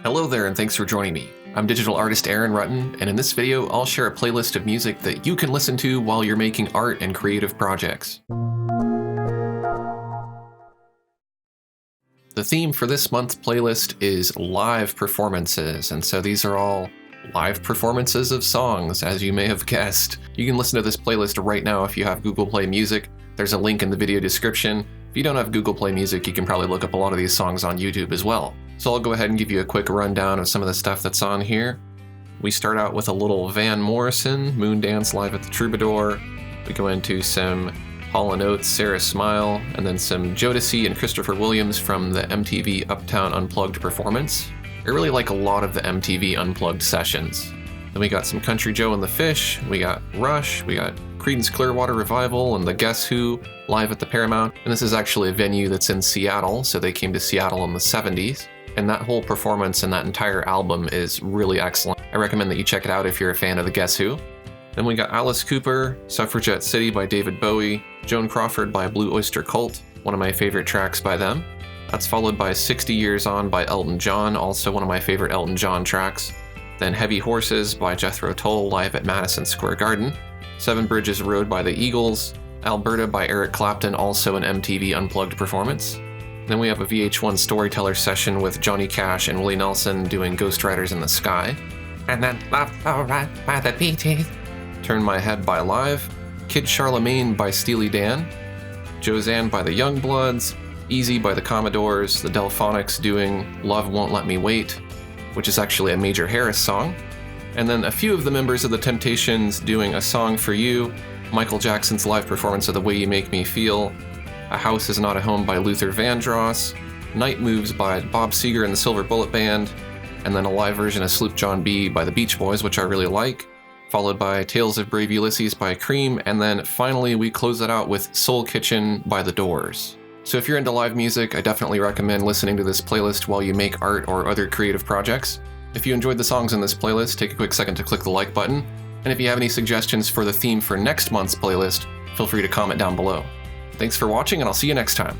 Hello there and thanks for joining me. I'm digital artist Aaron Rutten, and in this video I'll share a playlist of music that you can listen to while you're making art and creative projects. The theme for this month's playlist is live performances, and so these are all live performances of songs, as you may have guessed. You can listen to this playlist right now if you have Google Play Music. There's a link in the video description. If you don't have Google Play Music, you can probably look up a lot of these songs on YouTube as well. So I'll go ahead and give you a quick rundown of some of the stuff that's on here. We start out with a little Van Morrison, Moondance Live at the Troubadour. We go into some Hall & Oates, Sarah Smile, and then some Jodeci and Christopher Williams from the MTV Uptown Unplugged performance. I really like a lot of the MTV Unplugged sessions. Then we got some Country Joe and the Fish, we got Rush, we got Creedence Clearwater Revival and the Guess Who live at the Paramount. And this is actually a venue that's in Seattle, so they came to Seattle in the 70s. And that whole performance and that entire album is really excellent. I recommend that you check it out if you're a fan of the Guess Who. Then we got Alice Cooper, Suffragette City by David Bowie, Joan Crawford by Blue Oyster Cult, one of my favorite tracks by them. That's followed by 60 Years On by Elton John, also one of my favorite Elton John tracks. Then Heavy Horses by Jethro Tull live at Madison Square Garden. Seven Bridges Road by the Eagles. Alberta by Eric Clapton, also an MTV Unplugged performance. Then we have a VH1 Storyteller session with Johnny Cash and Willie Nelson doing Ghost Riders in the Sky. And then Love So Right by the Bee Gees. Turn My Head by Live. Kid Charlemagne by Steely Dan. Joanne by the Youngbloods. Easy by the Commodores. The Delphonics doing Love Won't Let Me Wait, which is actually a Major Harris song. And then a few of the members of the Temptations doing A Song for You. Michael Jackson's live performance of The Way You Make Me Feel. A House Is Not a Home by Luther Vandross, Night Moves by Bob Seger and the Silver Bullet Band, and then a live version of Sloop John B by the Beach Boys, which I really like, followed by Tales of Brave Ulysses by Cream, and then finally we close it out with Soul Kitchen by The Doors. So if you're into live music, I definitely recommend listening to this playlist while you make art or other creative projects. If you enjoyed the songs in this playlist, take a quick second to click the like button, and if you have any suggestions for the theme for next month's playlist, feel free to comment down below. Thanks for watching, and I'll see you next time.